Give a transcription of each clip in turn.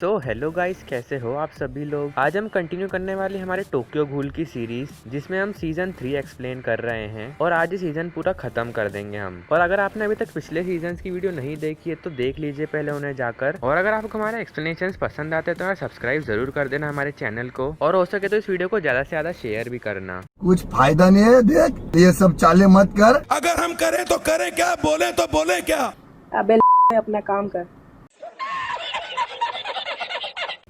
तो hello guys, कैसे हो आप सभी लोग। आज हम कंटिन्यू करने वाले हमारे टोक्यो घूल की सीरीज, जिसमें हम सीजन 3 एक्सप्लेन कर रहे हैं और आज ये सीजन पूरा खत्म कर देंगे हम। और अगर आपने अभी तक पिछले सीजन की वीडियो नहीं देखी है तो देख लीजिए पहले उन्हें जाकर। और अगर आपको हमारे एक्सप्लेनेशन पसंद आते हैं तो सब्सक्राइब जरूर कर देना हमारे चैनल को, और हो सके तो इस वीडियो को ज्यादा से ज्यादा शेयर भी करना। कुछ फायदा नहीं है, देख ये सब चाले मत कर। अगर हम करें तो करें क्या, बोले तो बोले क्या। अबे अपना काम कर।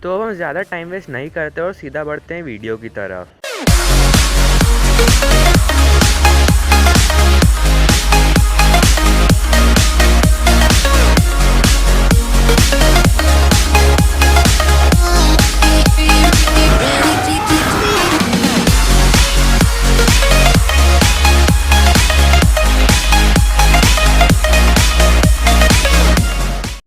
तो अब हम ज़्यादा टाइम वेस्ट नहीं करते और सीधा बढ़ते हैं वीडियो की तरफ।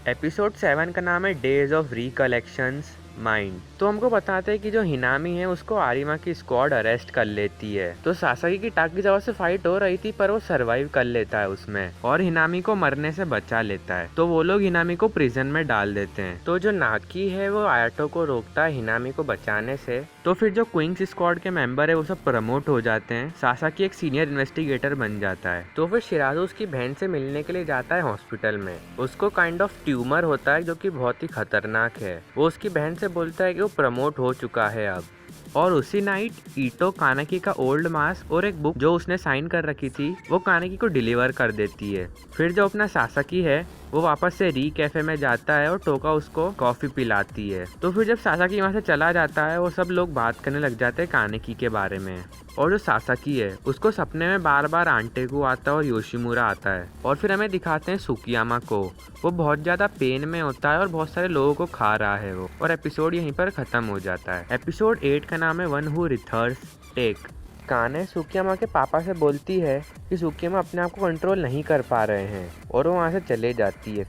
एपिसोड 7 का नाम है डेज ऑफ रिकलेक्शंस माइंड। तो हमको बताते हैं कि जो हिनामी है उसको आरिमा की स्क्वाड अरेस्ट कर लेती है। तो सासाकी की टाकी जवा से फाइट हो रही थी पर वो सरवाइव कर लेता है उसमें और हिनामी को मरने से बचा लेता है। तो वो लोग हिनामी को प्रिजन में डाल देते हैं। तो जो नाकी है वो आयाटो को रोकता है हिनामी को बचाने से। तो फिर जो क्विंग्स स्क्वाड के मेंबर है वो सब प्रमोट हो जाते हैं। सासाकी एक सीनियर इन्वेस्टिगेटर बन जाता है। तो फिर शिराजो उसकी बहन से मिलने के लिए जाता है हॉस्पिटल में। उसको काइंड ऑफ ट्यूमर होता है जो कि बहुत ही खतरनाक है। वो उसकी बहन से बोलता है कि वो प्रमोट हो चुका है अब। और उसी नाइट ईटो कानाकी का ओल्ड मास्क और एक बुक जो उसने साइन कर रखी थी वो कानाकी को डिलीवर कर देती है। फिर जो अपना सासाकी है वो वापस से री कैफे में जाता है और टोका उसको कॉफी पिलाती है। तो फिर जब सासाकी वहाँ से चला जाता है वो सब लोग बात करने लग जाते हैं कानाकी के बारे में। और जो सासाकी है उसको सपने में बार बार आंटेगु आता है और योशिमुरा आता है। और फिर हमें दिखाते हैं सुकियामा को। वो बहुत ज्यादा पेन में होता है और बहुत सारे लोगों को खा रहा है वो। और एपिसोड यहीं पर खत्म हो जाता है। एपिसोड 8 का नाम है वन हु रिथर्स टेक। काने सुकियामा के पापा से बोलती है कि सुकियामा अपने आप को कंट्रोल नहीं कर पा रहे हैं और वो वहाँ से चले जाती है।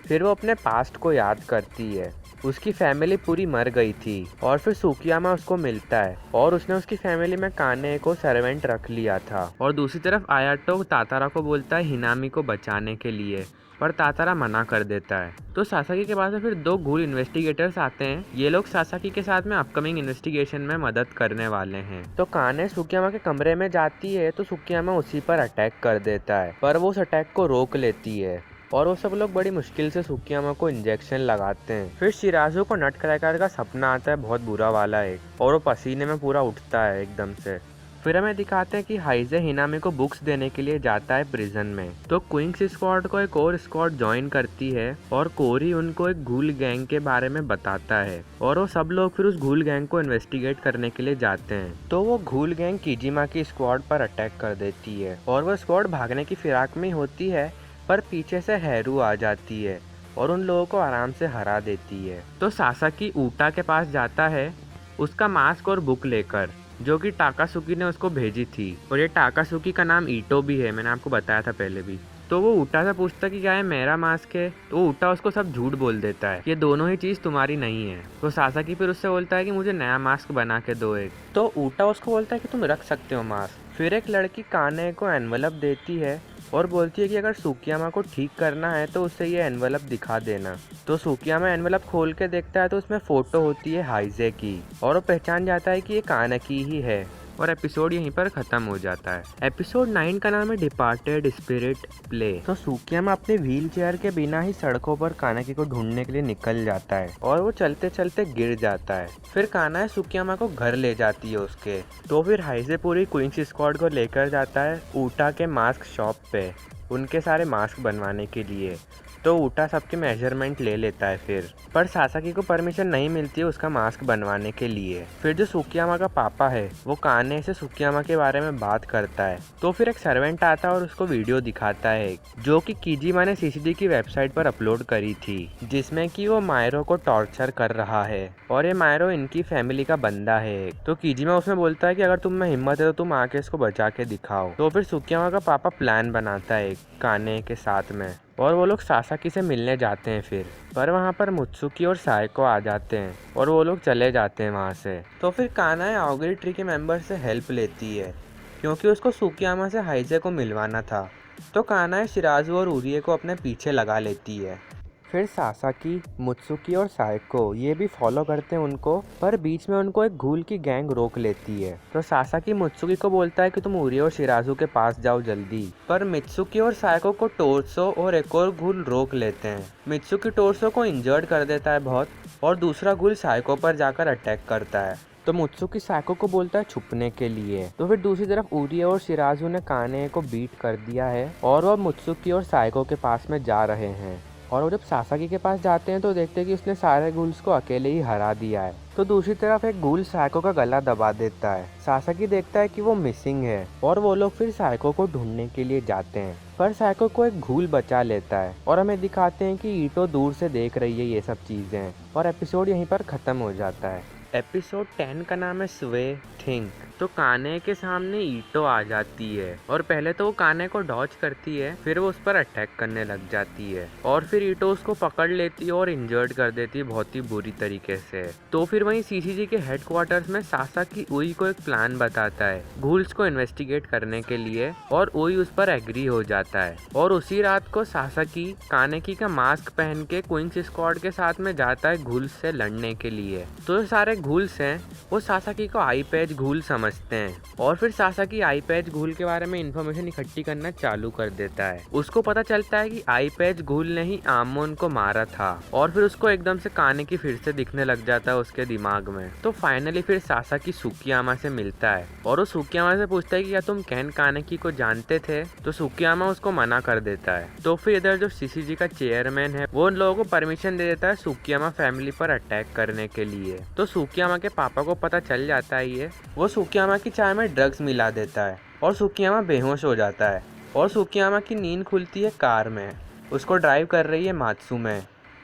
फिर वो अपने पास्ट को याद करती है। उसकी फैमिली पूरी मर गई थी और फिर सुकियामा उसको मिलता है और उसने उसकी फैमिली में काने को सर्वेंट रख लिया था। और दूसरी तरफ आयाटो तातारा को बोलता है हिनामी को बचाने के लिए, पर तातारा मना कर देता है। तो सासाकी के पास फिर 2 घूल इन्वेस्टिगेटर्स आते हैं। ये लोग सासाकी के साथ में अपकमिंग इन्वेस्टिगेशन में मदद करने वाले हैं। तो काने सुकियामा के कमरे में जाती है तो सुकियामा उसी पर अटैक कर देता है, पर वो उस अटैक को रोक लेती है और वो सब लोग बड़ी मुश्किल से सुकियामा को इंजेक्शन लगाते हैं। फिर शिराजो को नट क्रैकर का सपना आता है, बहुत बुरा वाला एक, और वो पसीने में पूरा उठता है एकदम से। फिर हमें दिखाते हैं कि हाइजे हिनामी को बुक्स देने के लिए जाता है प्रिजन में। तो क्विंग्स स्क्वाड को एक और स्क्वाड ज्वाइन करती है और कोरी उनको एक घूल गैंग के बारे में बताता है और वो सब लोग फिर उस घूल गैंग को इन्वेस्टिगेट करने के लिए जाते हैं। तो वो घूल गैंग किजिमा की स्क्वाड पर अटैक कर देती है और वो स्क्वाड भागने की फिराक में होती है, पर पीछे से हेरू आ जाती है और उन लोगों को आराम से हरा देती है। तो सासाकी ऊटा के पास जाता है उसका मास्क और बुक लेकर, जो कि टाकासुकी ने उसको भेजी थी। और ये टाकासुकी का नाम ईटो भी है, मैंने आपको बताया था पहले भी। तो वो ऊटा से पूछता कि क्या है मेरा मास्क है, तो ऊटा उसको सब झूठ बोल देता है, ये दोनों ही चीज तुम्हारी नहीं है। तो सासाकी फिर उससे बोलता है कि मुझे नया मास्क बना के दो एक। तो ऊटा उसको बोलता है कि तुम रख सकते हो मास्क। फिर एक लड़की काने को एनवलप देती है और बोलती है कि अगर सुकियामा को ठीक करना है तो उससे ये एनवलप दिखा देना। तो सुकियामा एनवलप खोल के देखता है तो उसमें फोटो होती है हाइजे की और वो पहचान जाता है कि ये कानाकी ही है। और एपिसोड यहीं पर खत्म हो जाता है। एपिसोड 9 का नाम है डिपार्टेड स्पिरिट प्ले। तो सुकियामा अपने व्हील चेयर के बिना ही सड़कों पर कानाकी को ढूंढने के लिए निकल जाता है और वो चलते चलते गिर जाता है। फिर काना सुकियामा को घर ले जाती है उसके। तो फिर हाइजे पूरी क्वींस स्क्वाड को लेकर जाता है ऊटा के मास्क शॉप पे उनके सारे मास्क बनवाने के लिए। तो ऊटा सबके मेजरमेंट ले लेता है फिर, पर सासाकी को परमिशन नहीं मिलती है उसका मास्क बनवाने के लिए। फिर जो सुकियामा का पापा है वो काने से सुकियामा के बारे में बात करता है। तो फिर एक सर्वेंट आता है और उसको वीडियो दिखाता है जो कि किजिमा ने सीसीडी की वेबसाइट पर अपलोड करी थी, जिसमें कि वो मायरो को टॉर्चर कर रहा है और ये मायरो इनकी फैमिली का बंदा है। तो किजिमा उसमें बोलता है कि अगर तुम में हिम्मत है तो तुम आके इसको बचा के दिखाओ। तो फिर सुकियामा का पापा प्लान बनाता है काने के साथ में और वो लोग सासाकी से मिलने जाते हैं फिर, पर वहाँ पर मुत्सुकी और सायको आ जाते हैं और वो लोग चले जाते हैं वहाँ से। तो फिर काना ऑगरी ट्री के मेंबर से हेल्प लेती है क्योंकि उसको सुकियामा से हाइजे को मिलवाना था। तो काना शिराजू और उरिए को अपने पीछे लगा लेती है फिर सासाकी, मुत्सुकी और साइको ये भी फॉलो करते हैं उनको, पर बीच में उनको एक घूल की गैंग रोक लेती है। तो सासाकी मुत्सुकी को बोलता है कि तुम उरी और शिराजू के पास जाओ जल्दी, पर मित्सुकी और साइको को टोर्सो और एक और घूल रोक लेते हैं। मित्सुकी टोर्सो को इंजर्ड कर देता है बहुत, और दूसरा घूल साइको पर जाकर अटैक करता है। तो मुत्सुकी साइको को बोलता है छुपने के लिए। तो फिर दूसरी तरफ उरी और शिराजू ने काने को बीट कर दिया है और वो मुत्सुकी और साइको के पास में जा रहे हैं। और वो जब सासाकी के पास जाते हैं तो देखते हैं कि उसने सारे घूल्स को अकेले ही हरा दिया है। तो दूसरी तरफ एक घूल साइको का गला दबा देता है। सासाकी देखता है कि वो मिसिंग है और वो लोग फिर साइको को ढूंढने के लिए जाते हैं, पर साइको को एक घूल बचा लेता है और हमें दिखाते हैं कि ईटो दूर से देख रही है ये सब चीजें, और एपिसोड यहीं पर खत्म हो जाता है। एपिसोड 10 का नाम है स्वे थिंक। तो काने के सामने ईटो आ जाती है और पहले तो वो काने को डॉज करती है, फिर वो उस पर अटैक करने लग जाती है और फिर ईटो उसको पकड़ लेती है और इंजर्ड कर देती है बहुत ही बुरी तरीके से। तो फिर वहीं सीसीजी के हेडक्वार्टर्स में सासाकी उई को एक प्लान बताता है घूल्स को इन्वेस्टिगेट करने के लिए, और उई उस पर एग्री हो जाता है। और उसी रात को सासाकी कानेकी का मास्क पहन के क्वींस स्क्वाड के साथ में जाता है घूल्स से लड़ने के लिए। तो जो सारे घूल्स हैं वो सासाकी को आई पैच घूल समझते हैं, और फिर सासाकी आई पैच घूल के बारे में इंफॉर्मेशन इकट्ठी करना चालू कर देता है। उसको पता चलता है कि आई पैच घूल ने ही आमोन को मारा था, और फिर उसको एकदम से कानेकी फिर से दिखने लग जाता है उसके दिमाग में। तो फाइनली फिर सासाकी सुकियामा से मिलता है और वो सुकियामा से पूछता है कि क्या तुम कैन कानेकी को जानते थे? तो सुकियामा उसको मना कर देता है। तो फिर इधर जो सीसीजी का चेयरमैन है वो उन लोगों को परमिशन दे देता है सुकियामा फैमिली पर अटैक करने के लिए। तो सुकियामा के पापा को पता चल जाता है ये, वो सुकियामा की चाय में ड्रग्स मिला देता है और सुकियामा बेहोश हो जाता है। और सुकियामा की नींद खुलती है कार में, उसको ड्राइव कर रही है मात्सुमे।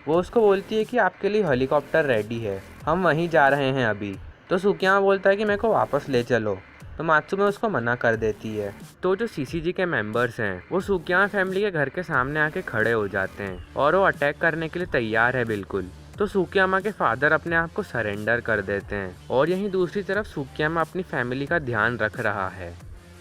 वो उसको बोलती है कि आपके लिए हेलीकॉप्टर रेडी है, हम वहीं जा रहे हैं अभी। तो सुकियामा बोलता है कि मेरे को वापस ले चलो, तो मात्सुमे उसको मना कर देती है। तो जो सीसीजी के मेंबर्स हैं वो सुकियामा फैमिली के घर के सामने आके खड़े हो जाते हैं और वो अटैक करने के लिए तैयार है बिल्कुल। तो सुकियामा के फादर अपने आप को सरेंडर कर देते हैं, और यहीं दूसरी तरफ सुकियामा अपनी फैमिली का ध्यान रख रहा है,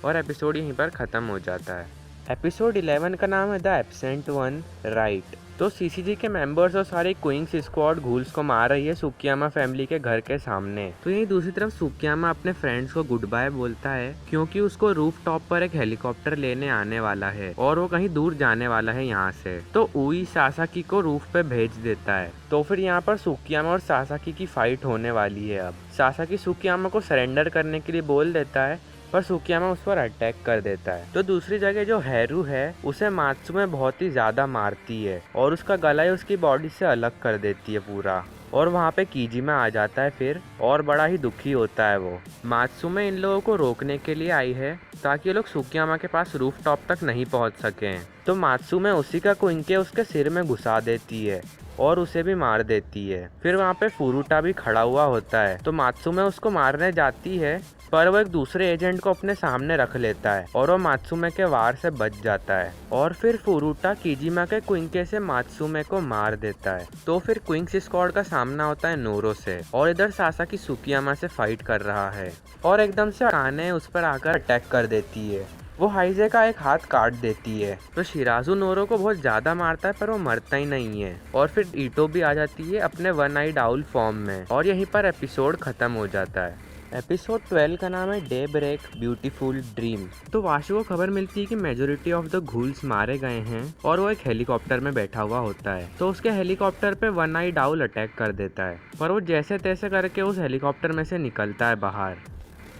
और एपिसोड यहीं पर ख़त्म हो जाता है। एपिसोड 11 का नाम है द एब्सेंट वन राइट। तो सीसीजी के मेंबर्स और सारे क्वींस स्क्वाड घूल्स को मार रही है सुकियामा फैमिली के घर के सामने। तो यहीं दूसरी तरफ सुकियामा अपने फ्रेंड्स को गुड बाय बोलता है, क्योंकि उसको रूफ टॉप पर एक हेलीकॉप्टर लेने आने वाला है और वो कहीं दूर जाने वाला है यहाँ से। तो उई सासाकी को रूफ पे भेज देता है। तो फिर यहाँ पर सुकियामा और सासाकी की फाइट होने वाली है। अब सासाकी सुकियामा को सरेंडर करने के लिए बोल देता है, पर सुकियामा उस पर अटैक कर देता है। तो दूसरी जगह जो हेरू है उसे मात्सुमे बहुत ही ज्यादा मारती है और उसका गला ही उसकी बॉडी से अलग कर देती है पूरा, और वहाँ पे कीजिमा आ जाता है फिर, और बड़ा ही दुखी होता है वो। मात्सुमे इन लोगों को रोकने के लिए आई है ताकि ये लोग सुकियामा के पास रूफ टॉप तक नहीं पहुँच सकें। तो मात्सुमे उसी का कुंके उसके सिर में घुसा देती है और उसे भी मार देती है। फिर वहाँ पे फुरुटा भी खड़ा हुआ होता है। तो मात्सुमे उसको मारने जाती है, पर वो एक दूसरे एजेंट को अपने सामने रख लेता है और वो मात्सुमे के वार से बच जाता है। और फिर फुरुटा कीजिमा के कुंके से मात्सुमे को मार देता है। तो फिर क्वींस स्क्वाड का सामना होता है नोरो से, और इधर सासाकी सुकियामा से फाइट कर रहा है, और एकदम से काने उस पर आकर अटैक कर देती है। वो हाइजे का एक हाथ काट देती है। तो शिराजू नोरो को बहुत ज्यादा मारता है, पर वो मरता ही नहीं है। और फिर ईटो भी आ जाती है अपने वन आइड आउल फॉर्म में, और यहीं पर एपिसोड खत्म हो जाता है। एपिसोड 12 का नाम है डे ब्रेक ब्यूटीफुल ड्रीम। तो वाशु को खबर मिलती है कि मेजोरिटी ऑफ द घूल्स मारे गए हैं और वो एक हेलीकॉप्टर में बैठा हुआ होता है। तो उसके हेलीकॉप्टर पे वन आइड आउल अटैक कर देता है, पर वो जैसे तैसे करके उस हेलीकॉप्टर में से निकलता है बाहर।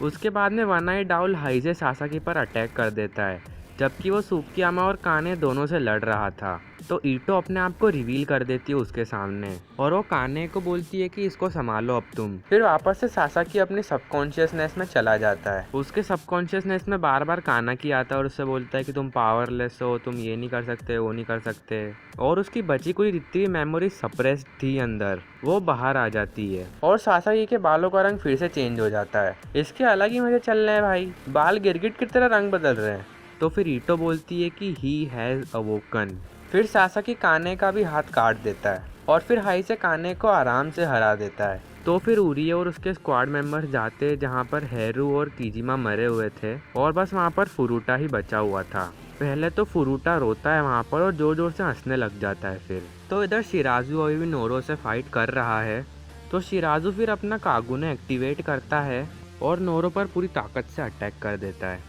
उसके बाद में वन आइड आउल हाइजे सासाकी पर अटैक कर देता है, जबकि वो सुकियामा और काने दोनों से लड़ रहा था। तो ईटो अपने आप को रिवील कर देती है उसके सामने, और वो काने को बोलती है कि इसको संभालो अब तुम। फिर वापस से सासाकी अपनी सबकॉन्शियसनेस में चला जाता है। उसके सबकॉन्शियसनेस में बार बार कानाकी आता है और उससे बोलता है कि तुम पावरलेस हो, तुम ये नहीं कर सकते, वो नहीं कर सकते। और उसकी बची कुछ जितनी मेमोरी सप्रेस्ड थी अंदर, वो बाहर आ जाती है, और सासाकी के बालों का रंग फिर से चेंज हो जाता है। इसके अलग ही मजे चल रहे हैं भाई, बाल गिरगिट की तरह रंग बदल रहे हैं। तो फिर ईटो बोलती है कि ही हैज अवोकन। फिर सासाकी काने का भी हाथ काट देता है, और फिर हाई से काने को आराम से हरा देता है। तो फिर उरी और उसके स्क्वाड मेंबर्स जाते जहाँ पर हेरू और कीजिमा मरे हुए थे, और बस वहाँ पर फुरुटा ही बचा हुआ था। पहले तो फुरुटा रोता है वहाँ पर और जोर जोर से हंसने लग जाता है फिर, तो इधर शिराजू अभी भी नोरो से फाइट कर रहा है। तो शिराजू फिर अपना कागुने एक्टिवेट करता है और नोरो पर पूरी ताकत से अटैक कर देता है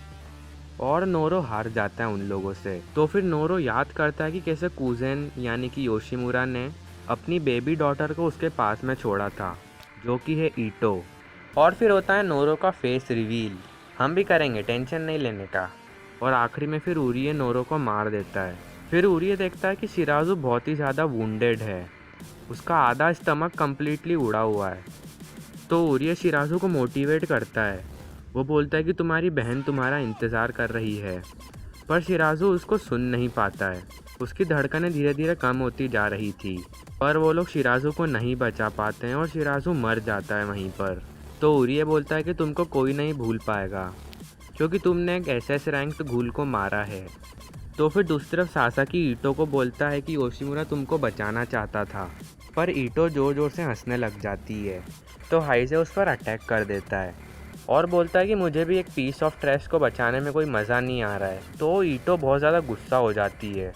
और नोरो हार जाता है उन लोगों से। तो फिर नोरो याद करता है कि कैसे कुजेन यानी कि योशिमुरा ने अपनी बेबी डॉटर को उसके पास में छोड़ा था, जो कि है ईटो। और फिर होता है नोरो का फेस रिवील। हम भी करेंगे, टेंशन नहीं लेने का। और आखिरी में फिर उरिये नोरो को मार देता है। फिर उरिये देखता है कि शिराजू बहुत ही ज़्यादा वुंडेड है, उसका आधा स्टमक कम्प्लीटली उड़ा हुआ है। तो उरिये शिराजू को मोटिवेट करता है। वो बोलता है कि तुम्हारी बहन तुम्हारा इंतज़ार कर रही है, पर शिराजू उसको सुन नहीं पाता है। उसकी धड़कनें धीरे धीरे कम होती जा रही थी, पर वो लोग शिराजू को नहीं बचा पाते हैं और शिराजू मर जाता है वहीं पर। तो उरिये बोलता है कि तुमको कोई नहीं भूल पाएगा, क्योंकि तुमने एक SS रैंक घूल को मारा है। तो फिर दूसरी तरफ सासाकी ईटो को बोलता है कि योशिमुरा तुमको बचाना चाहता था, पर ईटो ज़ोर ज़ोर से हंसने लग जाती है। तो हाइज़े उस पर अटैक कर देता है और बोलता है कि मुझे भी एक पीस ऑफ ट्रैश को बचाने में कोई मज़ा नहीं आ रहा है। तो ईटो बहुत ज़्यादा गुस्सा हो जाती है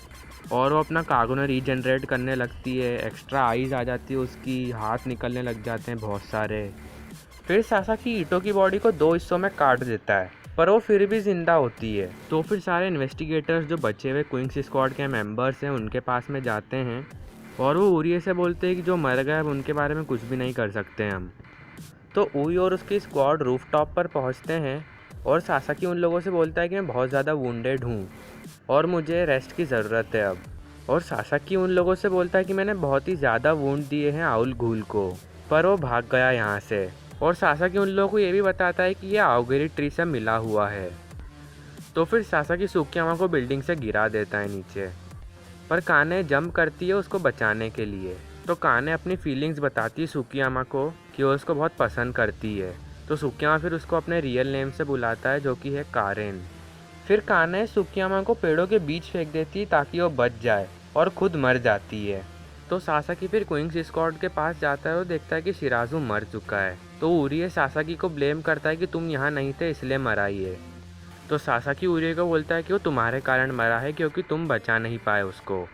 और वो अपना कागुने रीजनरेट करने लगती है। एक्स्ट्रा आइज़ आ जाती है उसकी, हाथ निकलने लग जाते हैं बहुत सारे। फिर सासाकी ईटो की बॉडी को 2 हिस्सों में काट देता है, पर वो फिर भी ज़िंदा होती है। तो फिर सारे इन्वेस्टिगेटर्स जो बचे हुए क्विंग्स स्क्वाड के मेंबर्स हैं उनके पास में जाते हैं और वो उरिये से बोलते हैं कि जो मर गए अब उनके बारे में कुछ भी नहीं कर सकते हम। तो उई और उसकी स्क्वाड रूफटॉप पर पहुंचते हैं और सासाकी उन लोगों से बोलता है कि मैं बहुत ज़्यादा वुंडेड हूँ और मुझे रेस्ट की ज़रूरत है अब। और सासाकी उन लोगों से बोलता है कि मैंने बहुत ही ज़्यादा वुंड दिए हैं आउल घूल को, पर वो भाग गया यहाँ से। और सासाकी उन लोगों को ये भी बताता है कि ये आओगेरी ट्री से मिला हुआ है। तो फिर सासाकी सुकियामा को बिल्डिंग से गिरा देता है नीचे, पर काने जंप करती है उसको बचाने के लिए। तो काने अपनी फीलिंग्स बताती है सुकियामा को कि वो उसको बहुत पसंद करती है। तो सुकियामा फिर उसको अपने रियल नेम से बुलाता है, जो कि है कारेन। फिर काने सुकियामा को पेड़ों के बीच फेंक देती है ताकि वो बच जाए और खुद मर जाती है। तो सासाकी फिर क्विंग्स स्क्वाड के पास जाता है और देखता है कि शिराजू मर चुका है। तो उरिये सासाकी को ब्लेम करता है कि तुम यहाँ नहीं थे इसलिए मरा ये। तो सासाकी उरिये को बोलता है कि वो तुम्हारे कारण मरा है क्योंकि तुम बचा नहीं पाए उसको।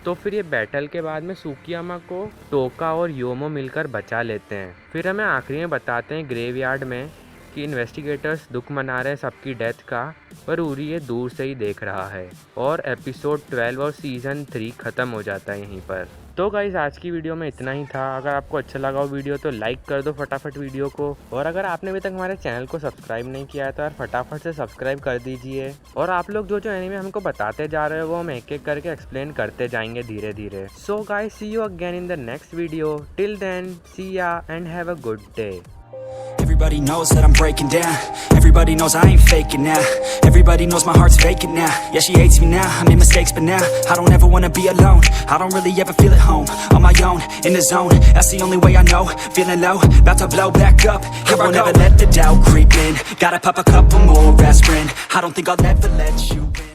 तो फिर ये बैटल के बाद में सुकियामा को टोका और योमो मिलकर बचा लेते हैं। फिर हमें आखिरी में बताते हैं ग्रेवयार्ड में कि इन्वेस्टिगेटर्स दुख मना रहे हैं सबकी डेथ का, पर उरिये दूर से ही देख रहा है। और एपिसोड 12 और सीज़न 3 ख़त्म हो जाता है यहीं पर। तो गाइज़ आज की वीडियो में इतना ही था। अगर आपको अच्छा लगा हो वीडियो तो लाइक कर दो फटाफट वीडियो को, और अगर आपने अभी तक हमारे चैनल को सब्सक्राइब नहीं किया है तो यार फटाफट से सब्सक्राइब कर दीजिए। और आप लोग जो जो एनीमे हमको बताते जा रहे हो वो हम एक एक करके एक्सप्लेन करते जाएंगे धीरे धीरे। So guys see you again in the next video. Till then see ya and have a good day. Everybody knows that I'm breaking down. Everybody knows I ain't faking now. Everybody knows my heart's vacant now. Yeah, she hates me now, I made mistakes but now I don't ever wanna be alone. I don't really ever feel at home. On my own, in the zone, that's the only way I know. Feeling low, about to blow back up. Here I won't ever let the doubt creep in. Gotta pop a couple more aspirin. I don't think I'll ever let you in.